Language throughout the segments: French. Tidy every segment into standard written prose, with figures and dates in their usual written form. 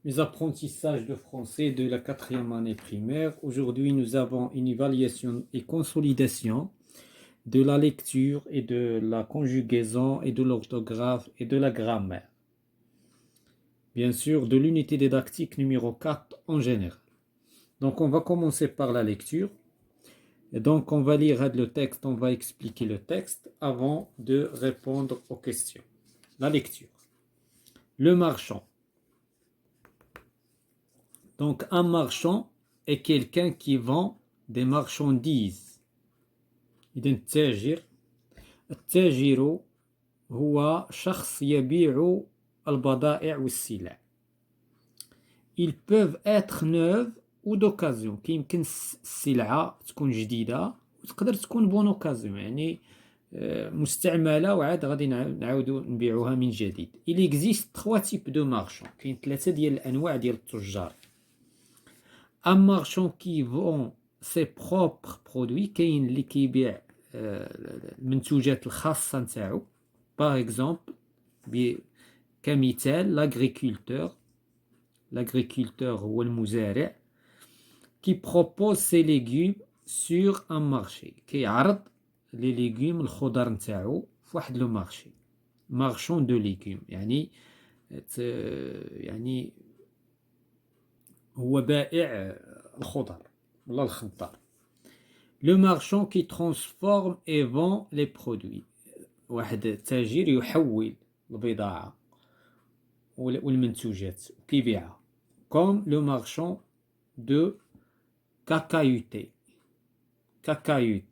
Mes apprentissages de français de la quatrième année primaire. Aujourd'hui, nous avons une évaluation et consolidation de la lecture et de la conjugaison et de l'orthographe et de la grammaire. Bien sûr, de l'unité didactique numéro 4 en général. Donc, on va commencer par la lecture. Et donc, on va lire le texte, on va expliquer le texte avant de répondre aux questions. La lecture. Le marchand. Donc, un marchand est quelqu'un qui vend des marchandises. إذن التاجر هو شخص يبيع البضائع والسلع. Ils peuvent être neuves ou d'occasion. كيمكن السلعة تكون جديدة وتقدر تكون بون اوكازيون يعني مستعملة وعاد غادي نعاودو نبيعوها من جديد. Il existe trois types de marchands. كاين ثلاثة ديال الأنواع ديال التجار. Un marchand qui vend ses propres produits كاين اللي كيبيع المنتوجات الخاصة نتاعو. Par exemple, كمثال l'agriculteur هو المزارع qui propose ses légumes sur un marché. كيعرض les légumes الخضر نتاعو في واحد لو مارشي. Marchand de légumes يعني هو بائع الخضر ولا الخضار. Le marchand qui transforme et vend les produits. واحد تاجر يحول البضاعة والمنتوجات وكيبيعها. Comme le marchand de cacahuètes. كاكايوت.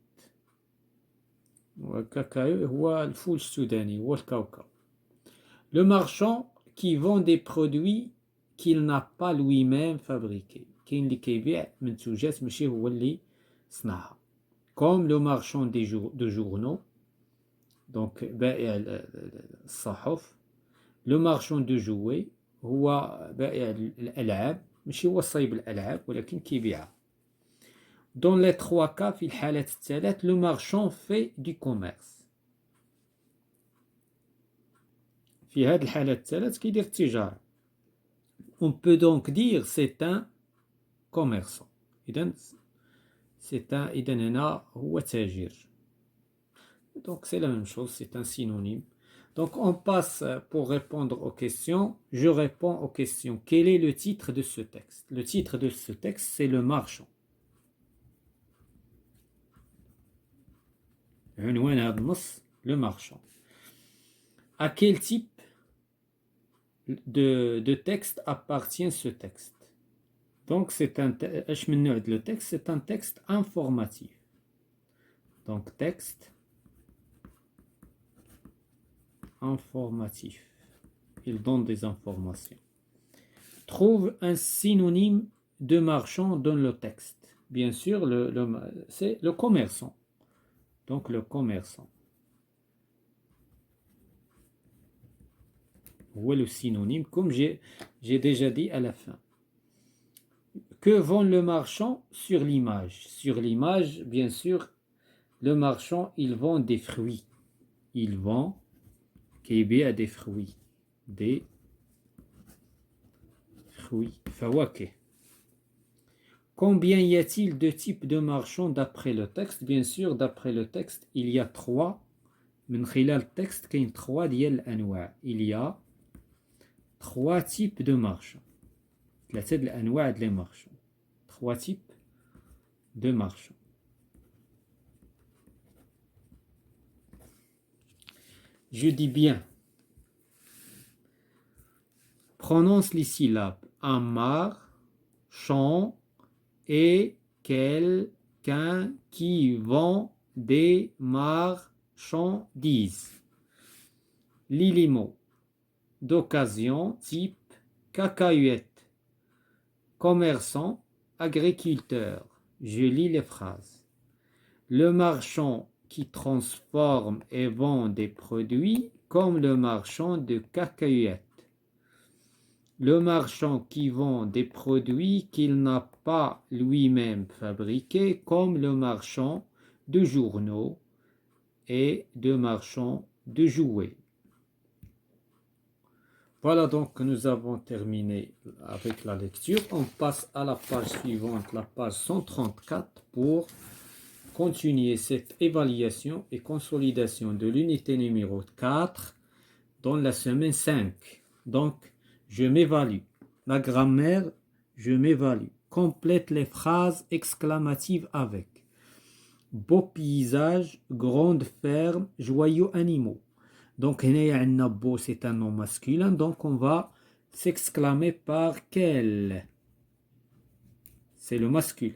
والكاكاو هو الفول السوداني هو الكاوكاو. Le marchand qui vend des produits qu'il n'a pas lui-même fabriqués. كاين اللي كيبيع منتوجات ماشي هو اللي صنعها. Comme le marchand de journaux. Donc بائع الصحف. Le marchand de jouets هو بائع الألعاب ماشي هو صايب الألعاب ولكن كيبيعها. Dans les trois cas في الحالات الثلاث le marchand fait du commerce. في هذه الحالات الثلاث كيدير التجارة. On peut donc dire c'est un commerçant. إذن هنا هو تاجر. Donc c'est la même chose, c'est un synonyme. Donc on passe pour répondre aux questions. Je réponds aux questions. Quel est le titre de ce texte? Le titre de ce texte, c'est le marchand. عنوان هذا النص le marchand. À quel type de texte appartient ce texte? Donc c'est un le texte, c'est un texte informatif. Donc texte informatif. Il donne des informations. Trouve un synonyme de marchand dans le texte. Bien sûr, c'est le commerçant. Donc le commerçant. Ou le synonyme, comme j'ai déjà dit à la fin. Que vend le marchand sur l'image? Sur l'image, bien sûr, le marchand, il vend des fruits. Il vend كيبيع des fruits. Des fruits. فواكه. Combien y a-t-il de types de marchands d'après le texte? Bien sûr, d'après le texte, il y a trois. من خلال التكست كاين 3 ديال الأنواع. Il y a 3 types de marchands. 3 ديال الأنواع ديال les marchands. 3 types de marchands. Je dis bien. Prononce les syllabes. Un marchand et quelqu'un qui vend des marchandises. Lis les mots. D'occasion, type, cacahuète. Commerçant, agriculteur. Je lis les phrases. Le marchand qui transforme et vend des produits comme le marchand de cacahuètes. Le marchand qui vend des produits qu'il n'a pas lui-même fabriqués comme le marchand de journaux et de marchand de jouets. Voilà, donc nous avons terminé avec la lecture. On passe à la page suivante, la page 134, pour continuer cette évaluation et consolidation de l'unité numéro 4 dans la semaine 5. Donc, je m'évalue. La grammaire, je m'évalue. Complète les phrases exclamatives avec beau paysage, grande ferme, joyeux animaux. Donc, beau, c'est un nom masculin, donc on va s'exclamer par quel? C'est le masculin.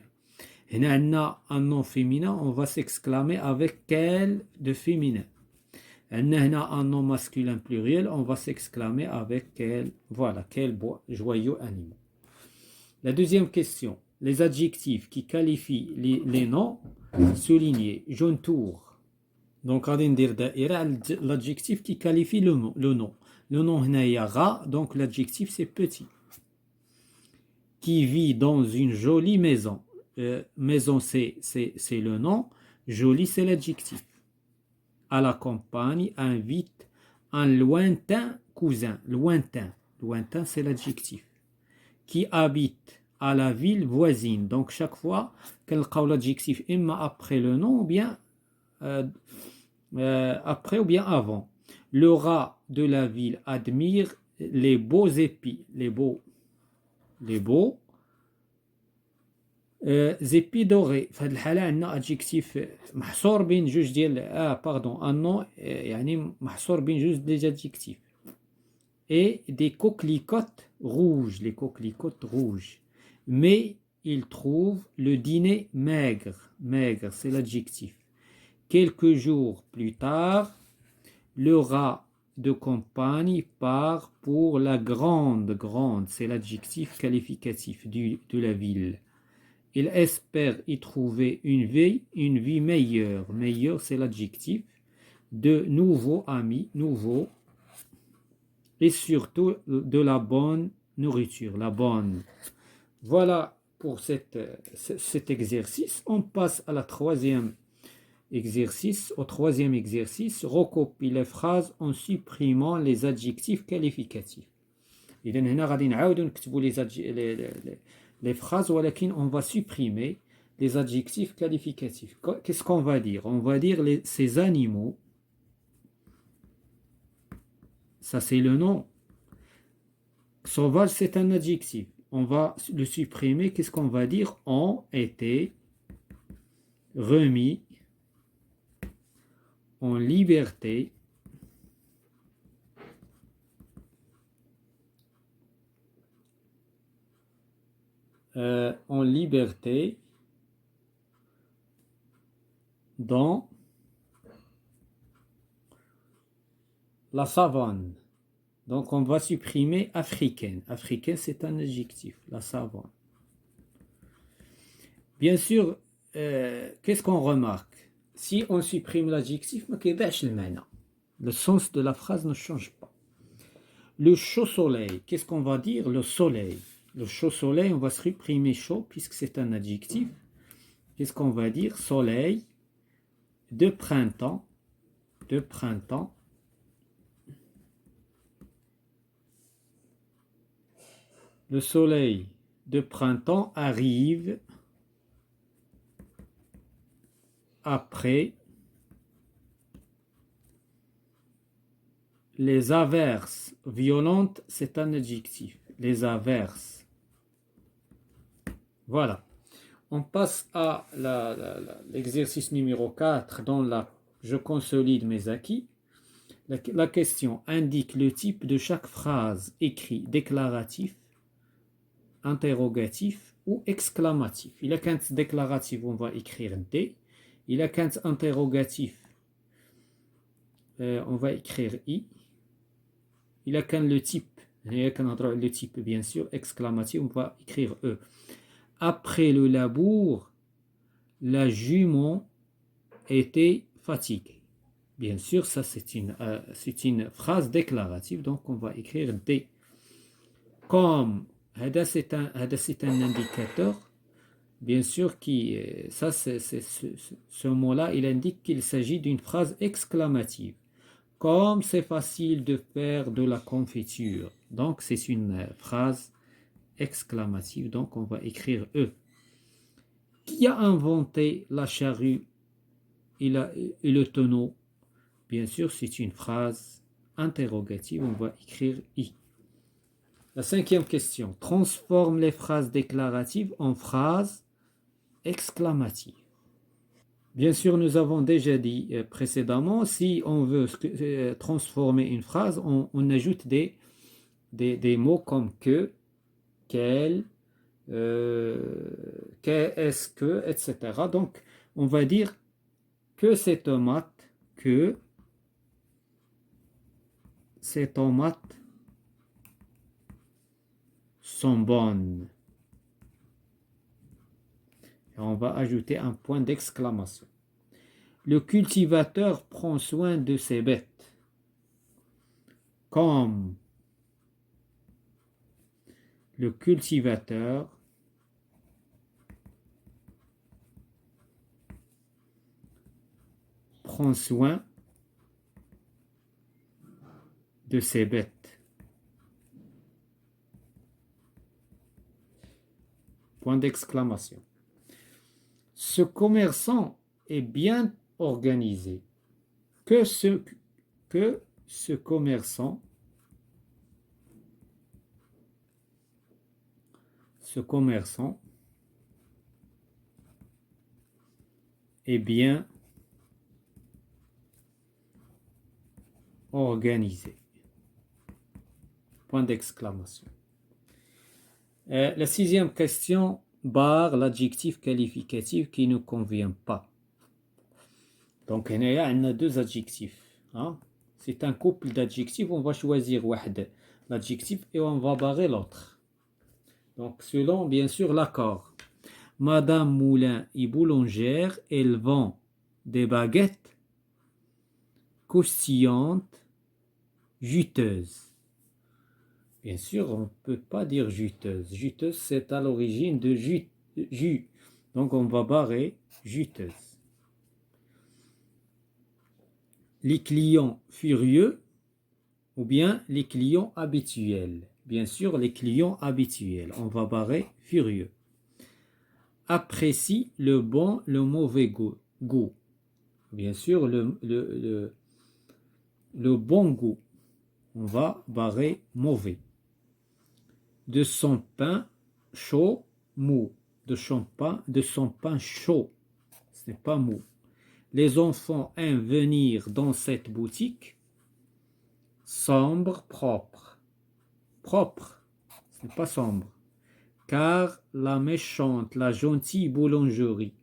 Un nom féminin, on va s'exclamer avec quel de féminin. Un nom masculin pluriel, on va s'exclamer avec quel, voilà, quel beau, joyeux animaux. La deuxième question, les adjectifs qui qualifient les noms, soulignés, jaune tour. Donc, l'adjectif qui qualifie le nom. Le nom, donc l'adjectif c'est petit. Qui vit dans une jolie maison. Maison c'est le nom, joli c'est l'adjectif. À la campagne, invite un lointain cousin. Lointain c'est l'adjectif. Qui habite à la ville voisine. Donc chaque fois qu'elle a l'adjectif après le nom ou bien après ou bien avant. Le rat de la ville admire les beaux épis. Les beaux épis dorés. في هذه الحالة عندنا adjectif محصور بين جوج ديال un nom يعني محصور بين جوج des adjectifs. Et des coquelicots rouges, les coquelicots rouges. Mais il trouve le dîner maigre. Maigre, c'est l'adjectif. Quelques jours plus tard, le rat de campagne part pour la grande, c'est l'adjectif qualificatif de la ville. Il espère y trouver une vie meilleure. Meilleure, c'est l'adjectif. De nouveaux amis, nouveaux. Et surtout de la bonne nourriture, la bonne. Voilà pour cet exercice. On passe à la troisième exercice. Au troisième exercice, recopie les phrases en supprimant les adjectifs qualificatifs. إذا هنا غادي نعاودو نكتبو les phrases ولكن on va supprimer les adjectifs qualificatifs. Qu'est-ce qu'on va dire? On va dire ces animaux. Ça c'est le nom. Sauvage c'est un adjectif. On va le supprimer. Qu'est-ce qu'on va dire? Ont été remis en liberté dans la savane. Donc on va supprimer africaine. Africaine c'est un adjectif, la savane. Bien sûr, qu'est-ce qu'on remarque? Si on supprime l'adjectif, le sens de la phrase ne change pas. Le chaud soleil, qu'est-ce qu'on va dire? Le soleil. Le chaud soleil, on va supprimer chaud puisque c'est un adjectif. Qu'est-ce qu'on va dire? Soleil de printemps. De printemps. Le soleil de printemps arrive après les averses violentes, c'est un adjectif. Les averses. Voilà. On passe à l'exercice numéro 4 dans je consolide mes acquis. La question indique le type de chaque phrase écrit déclaratif, interrogatif ou exclamatif. Il a qu'un déclaratif, on va écrire D. Il a qu'un interrogatif, on va écrire I. Il a qu'un le type, bien sûr, exclamatif, on va écrire E. Après le labour, la jument était fatiguée. Bien sûr, ça c'est une phrase déclarative, donc on va écrire D. Comme, c'est un indicateur, bien sûr, ce mot-là, il indique qu'il s'agit d'une phrase exclamative. Comme c'est facile de faire de la confiture. Donc, c'est une phrase exclamative. Donc, on va écrire E. Qui a inventé la charrue et le tonneau? Bien sûr, c'est une phrase interrogative. On va écrire I. La cinquième question. Transforme les phrases déclaratives en phrases exclamatives. Bien sûr, nous avons déjà dit précédemment, si on veut transformer une phrase, on ajoute des mots comme que, quel, qu'est-ce que, etc. Donc, on va dire que ces tomates, que ces tomates sont bonnes. Et on va ajouter un point d'exclamation. Le cultivateur prend soin de ses bêtes. Comme le cultivateur prend soin de ses bêtes. Point d'exclamation. Ce commerçant est bien organisé. Que ce commerçant est bien organisé. Point d'exclamation. La sixième question barre l'adjectif qualificatif qui ne convient pas. Donc, il y a deux adjectifs. Hein? C'est un couple d'adjectifs. On va choisir l'adjectif et on va barrer l'autre. Donc, selon, bien sûr, l'accord. Madame Moulin est boulangère. Elle vend des baguettes croustillantes, juteuses. Bien sûr, on ne peut pas dire juteuse. Juteuse, c'est à l'origine de jus. Donc, on va barrer juteuse. Les clients furieux ou bien les clients habituels. Bien sûr, les clients habituels. On va barrer furieux. Apprécie le bon, le mauvais goût. Bien sûr, le bon goût. On va barrer mauvais. De son pain chaud, mou. De son pain chaud. Ce n'est pas mou. Les enfants aiment venir dans cette boutique. Sombre, propre. Propre, ce n'est pas sombre. Car la méchante, la gentille boulangerie.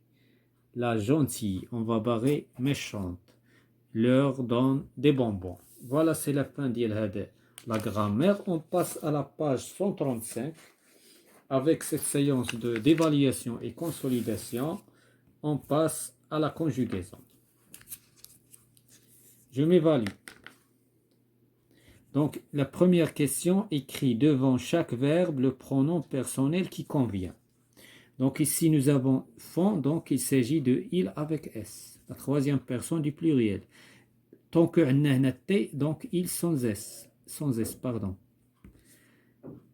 La gentille, on va barrer méchante. Leur donne des bonbons. Voilà, c'est la fin de la grammaire. On passe à la page 135. Avec cette séance d'évaluation et consolidation, on passe à la conjugaison. Je m'évalue. Donc, la première question écrit devant chaque verbe le pronom personnel qui convient. Donc, ici, nous avons font, donc il s'agit de il avec S, la troisième personne du pluriel. Tant que T, donc il sans S, pardon.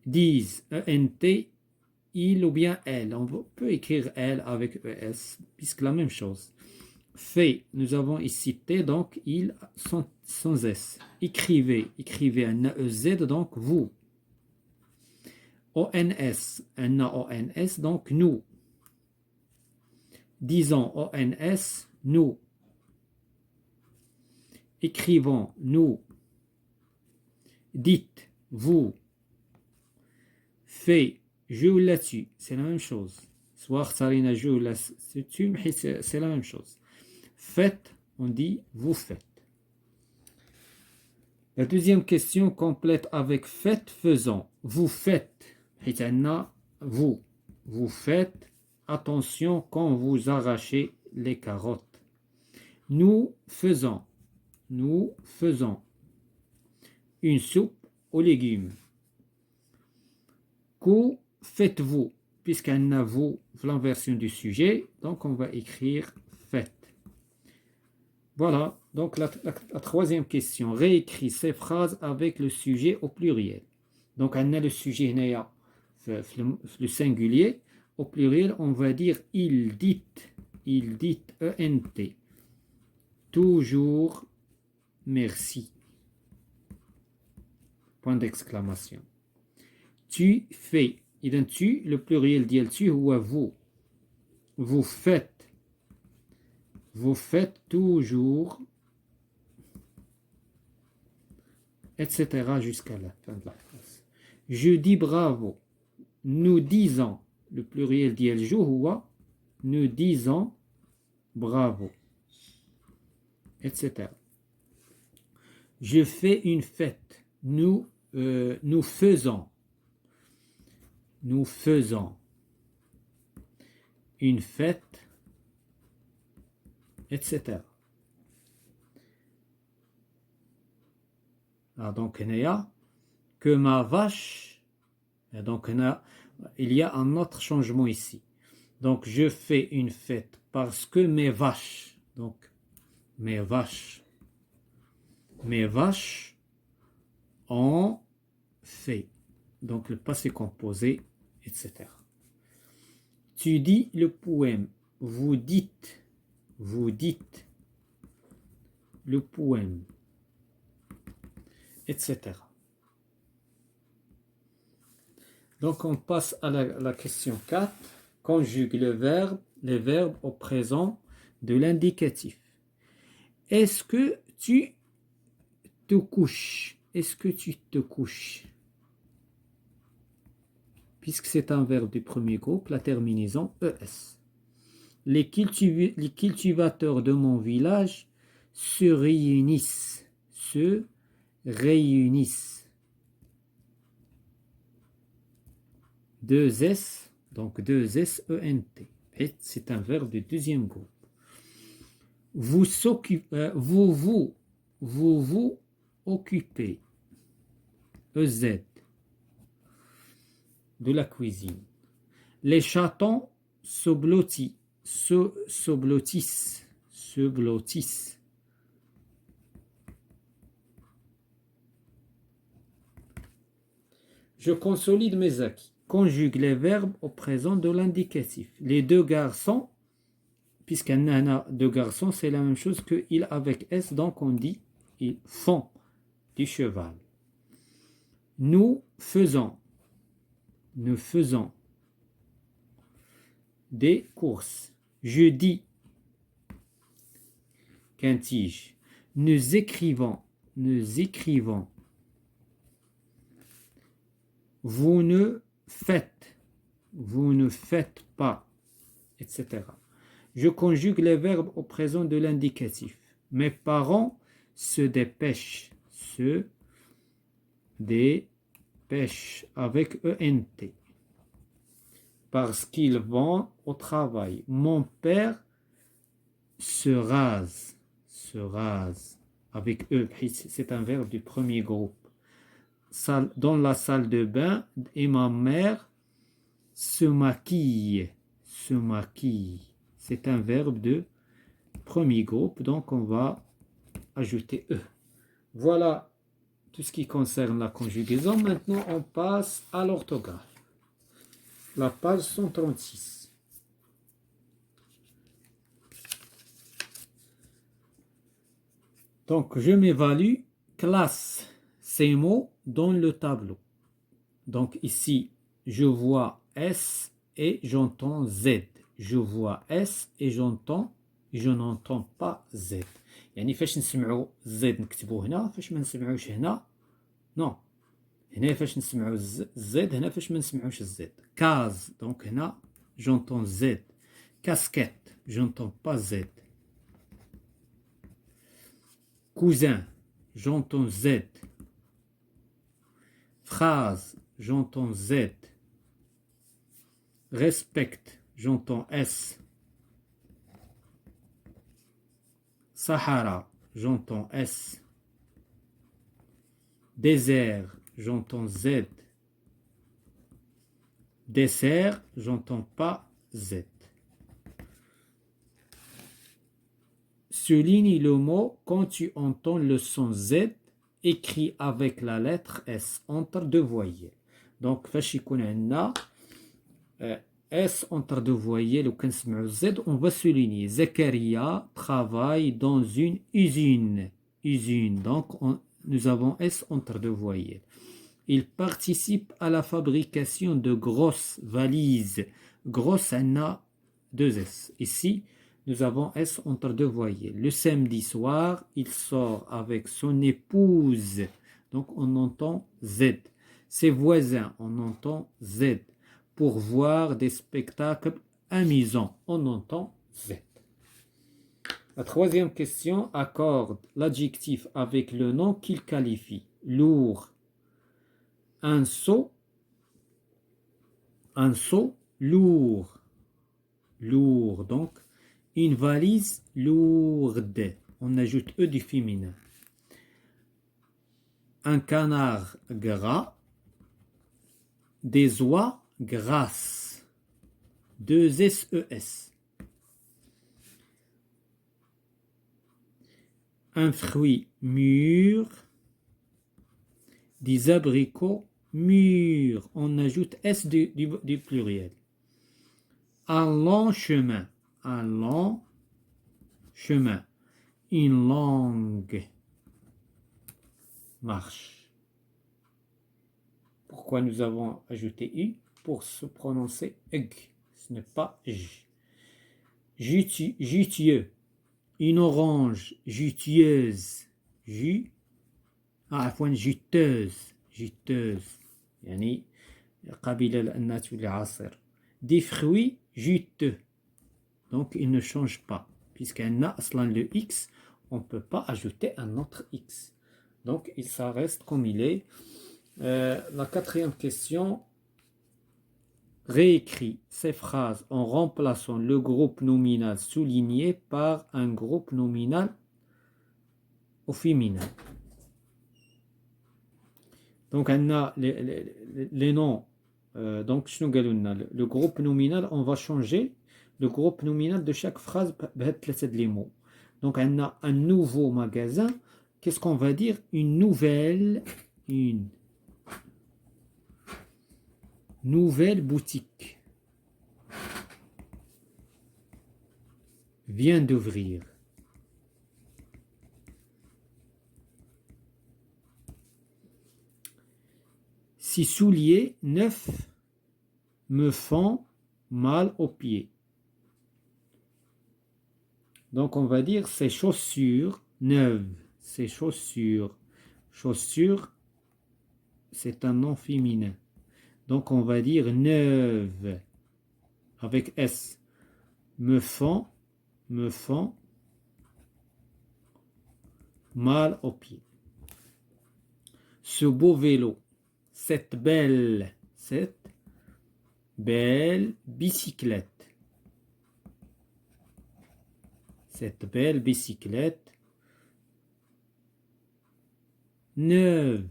Disent, ENT, il ou bien elle. On peut écrire elle avec ES, puisque la même chose. Fait, nous avons ici T, donc il sans S. Écrivez un EZ, donc vous. ONS, un ONS, donc nous. Disons ONS, nous. Écrivons, nous. Dites, vous. Fait, joue là-dessus, c'est la même chose. Soit Sarina joue là-dessus, mais c'est la même chose. Faites, on dit vous faites. La deuxième question complète avec faites, faisons. Vous faites, vous. Vous faites attention quand vous arrachez les carottes. Nous faisons une soupe aux légumes. Que faites-vous? Puisqu'on a vous, l'inversion du sujet, donc on va écrire faites. Voilà, donc la troisième question. Réécris ces phrases avec le sujet au pluriel. Donc, on a le sujet هنايا le singulier. Au pluriel, on va dire il dit, ENT. Toujours merci. Point d'exclamation. Tu fais. إذا tu, le pluriel ديال tu هو vous. Vous faites toujours, etc. jusqu'à la fin de la phrase. Je dis bravo. Nous disons, le pluriel ديال جو هو nous disons bravo, etc. Je fais une fête. Nous faisons une fête, etc. Ah, donc, que ma vache. Et donc, il y a un autre changement ici. Donc, je fais une fête parce que mes vaches. Donc, mes vaches ont fait. Donc, le passé composé, etc. Tu dis le poème. Vous dites le poème, etc. Donc, on passe à la question 4. Conjugue les verbes au présent de l'indicatif. Est-ce que tu te couches? Est-ce que tu te couches? Puisque c'est un verbe du premier groupe, la terminaison ES. Les cultivateurs de mon village se réunissent. Deux S, donc deux S-E-N-T. Et c'est un verbe du deuxième groupe. Vous vous occupez. EZ. De la cuisine. Les chatons se blottissent. Je consolide mes acquis. Conjugue les verbes au présent de l'indicatif. Les deux garçons, puisqu'il y a deux garçons, c'est la même chose que il avec S, donc on dit ils font du cheval. Nous faisons des courses. Je dis qu'un tige. Nous écrivons. Vous ne faites pas, etc. Je conjugue les verbes au présent de l'indicatif. Mes parents se dépêchent. Avec ENT. Parce qu'ils vont au travail. Mon père se rase. Avec E. C'est un verbe du premier groupe. Dans la salle de bain, et ma mère se maquille. C'est un verbe de premier groupe, donc on va ajouter E. Voilà tout ce qui concerne la conjugaison. Maintenant, on passe à l'orthographe. La page 136. Donc, je m'évalue, classe ces mots dans le tableau. Donc, ici, je vois S et j'entends Z. Je vois S et je n'entends pas Z. يعني فاش نسمعوا Z نكتبوه هنا فاش ما نسمعوش هنا نو هنا فاش نسمعوا Z هنا فاش ما نسمعوش Z. Case, donc هنا j'entends Z. Casquette, j'entends pas Z. Cousin, j'entends Z. Phrase, j'entends Z. Respecte, j'entends S. Sahara, j'entends S. Désert, j'entends Z. Dessert, j'entends pas Z. Souligne le mot quand tu entends le son Z écrit avec la lettre S entre deux voyelles. Donc, فاش يكون عندنا S entre deux voyelles ou كنسمعوا Z, on va souligner. Zakaria travaille dans une usine. Usine. Donc, nous avons S entre deux voyelles. Il participe à la fabrication de grosses valises. Grosse, on a deux S. Ici, nous avons S entre deux voyelles. Le samedi soir, il sort avec son épouse. Donc, on entend Z. Ses voisins, on entend Z. Pour voir des spectacles amusants, on entend Z. La troisième question accorde l'adjectif avec le nom qu'il qualifie. Lourd. Un seau lourd. Lourd, donc une valise lourde. On ajoute E du féminin. Un canard gras. Des oies grasses. Deux SES. Un fruit mûr. Des abricots mûrs. On ajoute S du pluriel. Un long chemin. Un long chemin. Une longue marche. Pourquoi nous avons ajouté U? Pour se prononcer EG. Ce n'est pas J. Juteux. Une orange jutueuse. juteuse. juteuse. يعني قابلة لأنها تولي عصير. Des fruits juteux. Donc, il ne change pas. Puisqu'il y a أصلا le X, on ne peut pas ajouter un autre X. Donc, ça reste comme il est. La quatrième question. Réécrit ces phrases en remplaçant le groupe nominal souligné par un groupe nominal au féminin. Donc, on a les noms. Donc, le groupe nominal, on va changer le groupe nominal de chaque phrase les mots. Donc, on a un nouveau magasin. Qu'est-ce qu'on va dire? Une nouvelle boutique vient d'ouvrir. Ces souliers neufs me font mal aux pieds. Donc, on va dire ces chaussures neuves. Ces chaussures. Chaussures, c'est un nom féminin. Donc, on va dire neuve avec S. Me font mal aux pieds. Ce beau vélo, cette belle bicyclette. Cette belle bicyclette neuve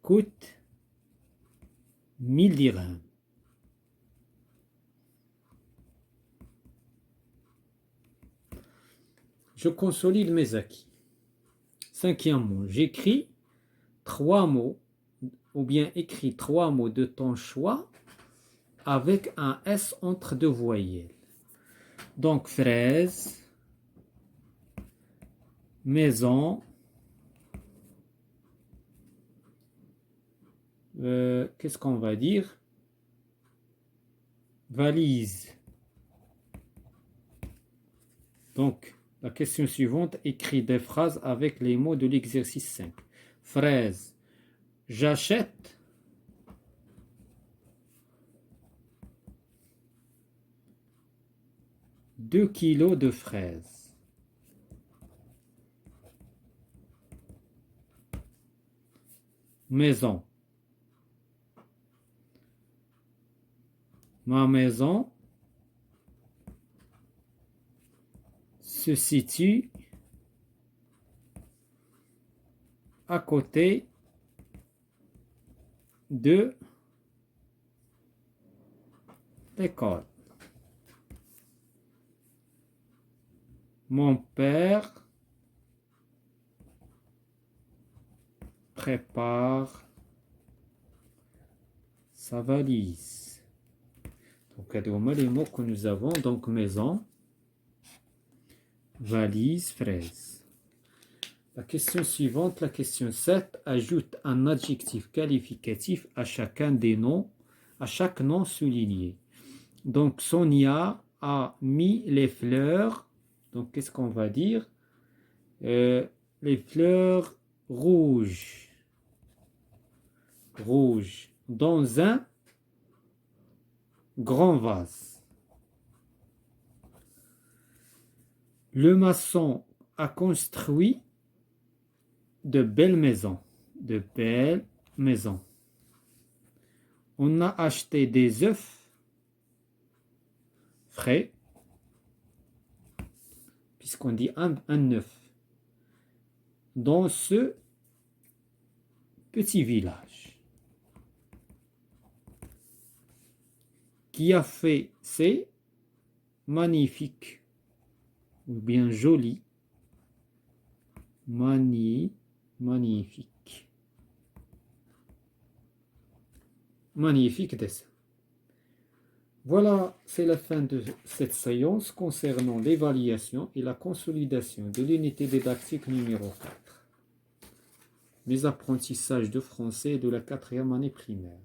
coûte 1000 dirhams. Je consolide mes acquis. Cinquième mot, j'écris 3 mots ou bien écris 3 mots de ton choix avec un S entre deux voyelles. Donc, fraise, maison, qu'est-ce qu'on va dire? Valise. Donc, la question suivante, écrit des phrases avec les mots de l'exercice 5. Fraise, j'achète 2 kilos de fraises. Maison. Ma maison se situe à côté de l'école. Mon père prépare sa valise. Donc, les mots que nous avons. Donc, maison, valise, fraise. La question suivante, la question 7, ajoute un adjectif qualificatif à chacun des noms, à chaque nom souligné. Donc, Sonia a mis les fleurs. Donc, qu'est-ce qu'on va dire? Les fleurs rouges. Rouges. Dans un grand vase. Le maçon a construit de belles maisons. De belles maisons. On a acheté des œufs frais, puisqu'on dit un œuf, dans ce petit village. Qui a fait ces magnifiques ou bien jolis magnifique dessin. Voilà, c'est la fin de cette séance concernant l'évaluation et la consolidation de l'unité didactique numéro 4. Les apprentissages de français de la 4e année primaire.